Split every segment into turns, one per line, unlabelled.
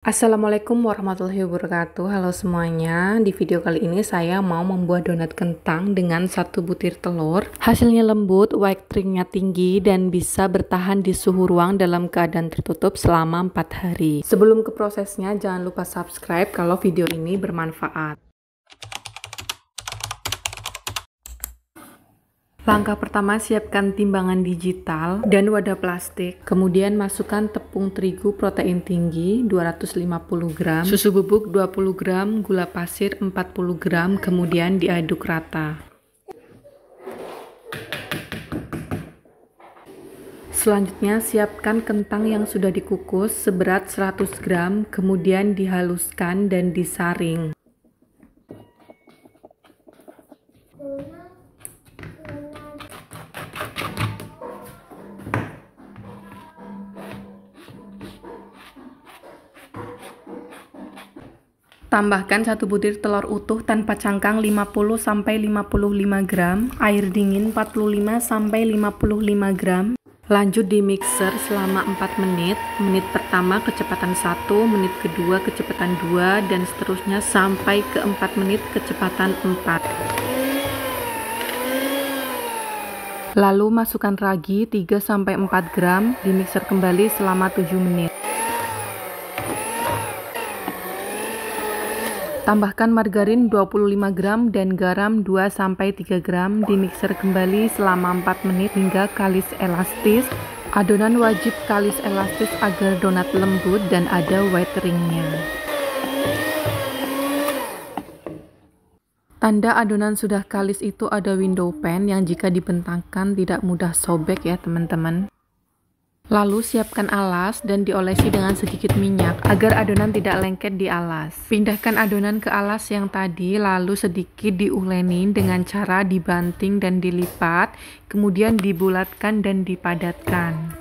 Assalamualaikum warahmatullahi wabarakatuh. Halo semuanya. Di video kali ini saya mau membuat donat kentang dengan 1 butir telur. Hasilnya lembut, white tricknya tinggi, dan bisa bertahan di suhu ruang dalam keadaan tertutup selama 4 hari. Sebelum ke prosesnya, jangan lupa subscribe kalau video ini bermanfaat. Langkah pertama, siapkan timbangan digital dan wadah plastik. Kemudian masukkan tepung terigu protein tinggi 250 gram, susu bubuk 20 gram, gula pasir 40 gram, kemudian diaduk rata. Selanjutnya, siapkan kentang yang sudah dikukus seberat 100 gram, kemudian dihaluskan dan disaring. Tambahkan 1 butir telur utuh tanpa cangkang 50-55 gram, air dingin 45-55 gram. Lanjut di mixer selama 4 menit. Menit pertama kecepatan 1, menit kedua kecepatan 2, dan seterusnya sampai ke 4 menit kecepatan 4. Lalu masukkan ragi 3-4 gram, di mixer kembali selama 7 menit. Tambahkan margarin 25 gram dan garam 2-3 gram, di mixer kembali selama 4 menit hingga kalis elastis. Adonan wajib kalis elastis agar donat lembut dan ada white ringnya. Tanda adonan sudah kalis itu ada window pane yang jika dibentangkan tidak mudah sobek ya teman-teman. Lalu siapkan alas dan diolesi dengan sedikit minyak agar adonan tidak lengket di alas. Pindahkan adonan ke alas yang tadi, lalu sedikit diuleni dengan cara dibanting dan dilipat, kemudian dibulatkan dan dipadatkan.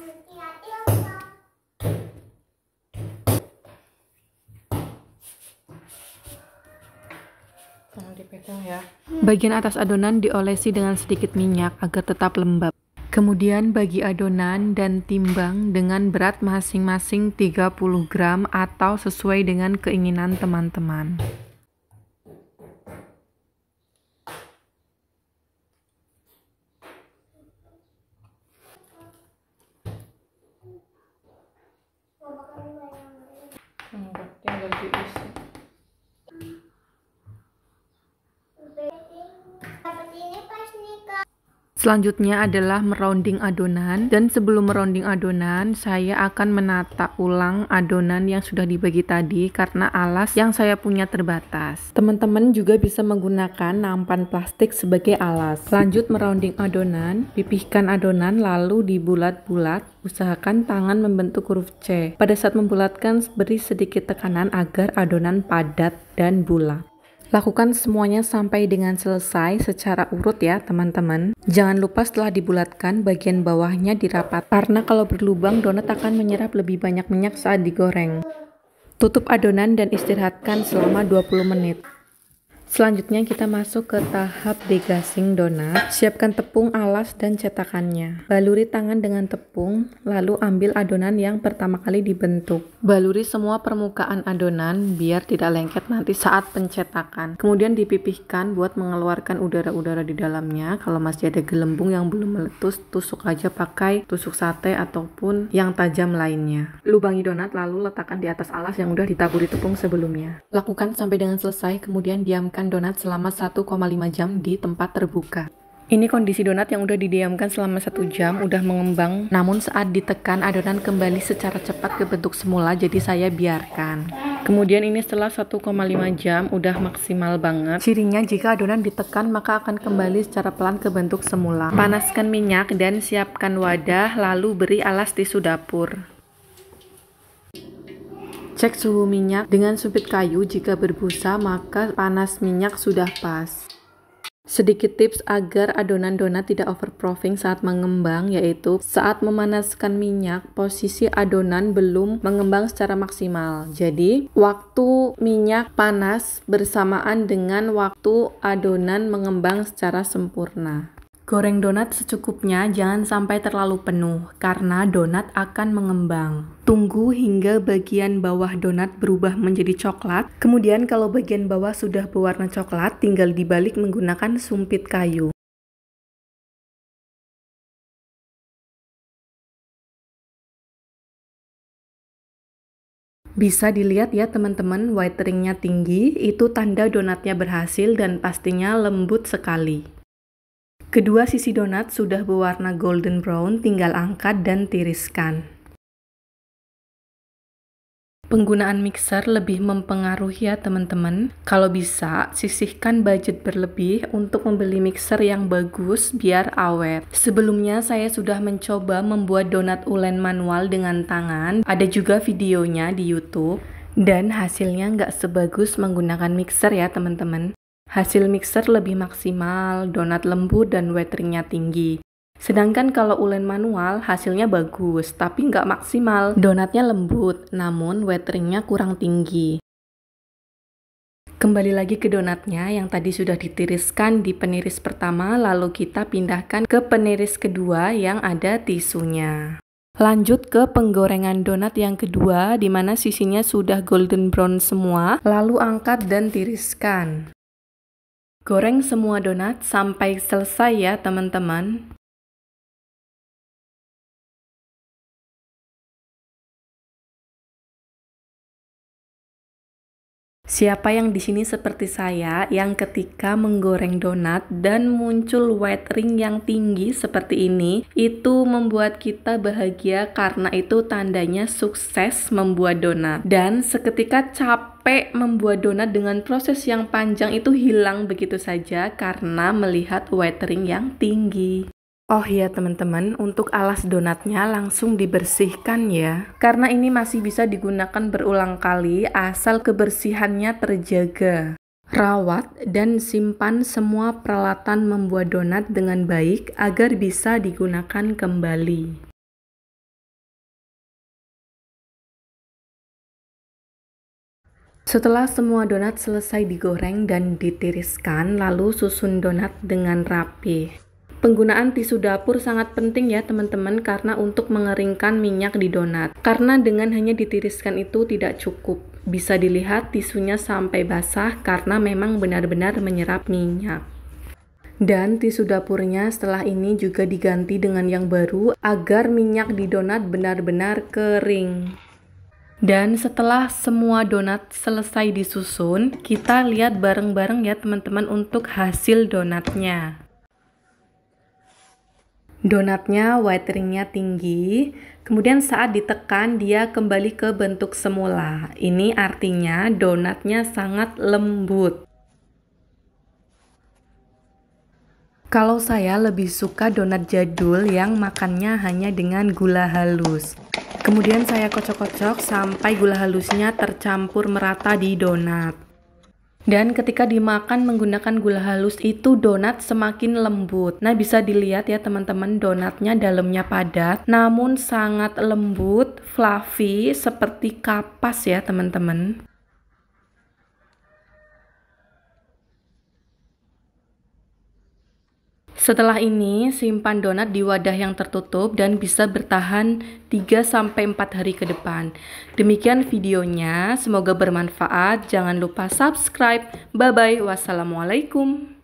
Bagian atas adonan diolesi dengan sedikit minyak agar tetap lembab. Kemudian bagi adonan dan timbang dengan berat masing-masing 30 gram atau sesuai dengan keinginan teman-teman. Selanjutnya adalah merounding adonan, dan sebelum merounding adonan saya akan menata ulang adonan yang sudah dibagi tadi karena alas yang saya punya terbatas. Teman-teman juga bisa menggunakan nampan plastik sebagai alas. Lanjut merounding adonan, pipihkan adonan lalu dibulat-bulat, usahakan tangan membentuk huruf C. Pada saat membulatkan beri sedikit tekanan agar adonan padat dan bulat. Lakukan semuanya sampai dengan selesai secara urut ya teman-teman. Jangan lupa setelah dibulatkan bagian bawahnya dirapat, karena kalau berlubang donat akan menyerap lebih banyak minyak saat digoreng. Tutup adonan dan istirahatkan selama 20 menit. Selanjutnya kita masuk ke tahap degassing donat. Siapkan tepung, alas, dan cetakannya. Baluri tangan dengan tepung, lalu ambil adonan yang pertama kali dibentuk. Baluri semua permukaan adonan biar tidak lengket nanti saat pencetakan. Kemudian dipipihkan buat mengeluarkan udara-udara di dalamnya. Kalau masih ada gelembung yang belum meletus, tusuk aja pakai tusuk sate ataupun yang tajam lainnya. Lubangi donat lalu letakkan di atas alas yang udah ditaburi tepung sebelumnya. Lakukan sampai dengan selesai, kemudian diamkan donat selama 1,5 jam di tempat terbuka. Ini kondisi donat yang udah didiamkan selama 1 jam, udah mengembang, namun saat ditekan adonan kembali secara cepat ke bentuk semula, jadi saya biarkan. Kemudian ini setelah 1,5 jam udah maksimal banget. Cirinya jika adonan ditekan maka akan kembali secara pelan ke bentuk semula. Panaskan minyak dan siapkan wadah, lalu beri alas tisu dapur. Cek suhu minyak dengan sumpit kayu, jika berbusa maka panas minyak sudah pas. Sedikit tips agar adonan donat tidak overproofing saat mengembang, yaitu saat memanaskan minyak, posisi adonan belum mengembang secara maksimal. Jadi, waktu minyak panas bersamaan dengan waktu adonan mengembang secara sempurna. Goreng donat secukupnya, jangan sampai terlalu penuh, karena donat akan mengembang. Tunggu hingga bagian bawah donat berubah menjadi coklat, kemudian kalau bagian bawah sudah berwarna coklat, tinggal dibalik menggunakan sumpit kayu. Bisa dilihat ya teman-teman, whitening-nya tinggi, itu tanda donatnya berhasil dan pastinya lembut sekali. Kedua sisi donat sudah berwarna golden brown, tinggal angkat dan tiriskan. Penggunaan mixer lebih mempengaruhi ya teman-teman. Kalau bisa, sisihkan budget berlebih untuk membeli mixer yang bagus biar awet. Sebelumnya saya sudah mencoba membuat donat ulen manual dengan tangan. Ada juga videonya di YouTube. Dan hasilnya nggak sebagus menggunakan mixer ya teman-teman. Hasil mixer lebih maksimal, donat lembut dan weatheringnya tinggi. Sedangkan kalau ulen manual hasilnya bagus, tapi nggak maksimal. Donatnya lembut, namun weatheringnya kurang tinggi. Kembali lagi ke donatnya yang tadi sudah ditiriskan di peniris pertama, lalu kita pindahkan ke peniris kedua yang ada tisunya. Lanjut ke penggorengan donat yang kedua, di mana sisinya sudah golden brown semua, lalu angkat dan tiriskan. Goreng semua donat sampai selesai ya teman-teman. Siapa yang di sini seperti saya yang ketika menggoreng donat dan muncul weathering yang tinggi seperti ini, itu membuat kita bahagia karena itu tandanya sukses membuat donat. Dan seketika capek membuat donat dengan proses yang panjang itu hilang begitu saja karena melihat weathering yang tinggi. Oh iya teman-teman, untuk alas donatnya langsung dibersihkan ya. Karena ini masih bisa digunakan berulang kali asal kebersihannya terjaga. Rawat dan simpan semua peralatan membuat donat dengan baik agar bisa digunakan kembali. Setelah semua donat selesai digoreng dan ditiriskan, lalu susun donat dengan rapi. Penggunaan tisu dapur sangat penting ya teman-teman karena untuk mengeringkan minyak di donat. Karena dengan hanya ditiriskan itu tidak cukup. Bisa dilihat tisunya sampai basah karena memang benar-benar menyerap minyak. Dan tisu dapurnya setelah ini juga diganti dengan yang baru agar minyak di donat benar-benar kering. Dan setelah semua donat selesai disusun, kita lihat bareng-bareng ya teman-teman untuk hasil donatnya. Donatnya weatheringnya tinggi, kemudian saat ditekan dia kembali ke bentuk semula. Ini artinya donatnya sangat lembut. Kalau saya lebih suka donat jadul yang makannya hanya dengan gula halus. Kemudian saya kocok-kocok sampai gula halusnya tercampur merata di donat. Dan ketika dimakan menggunakan gula halus itu donat semakin lembut. Nah bisa dilihat ya teman-teman, donatnya dalamnya padat namun sangat lembut, fluffy seperti kapas ya teman-teman. Setelah ini, simpan donat di wadah yang tertutup dan bisa bertahan 3-4 hari ke depan. Demikian videonya, semoga bermanfaat. Jangan lupa subscribe. Bye-bye. Wassalamualaikum.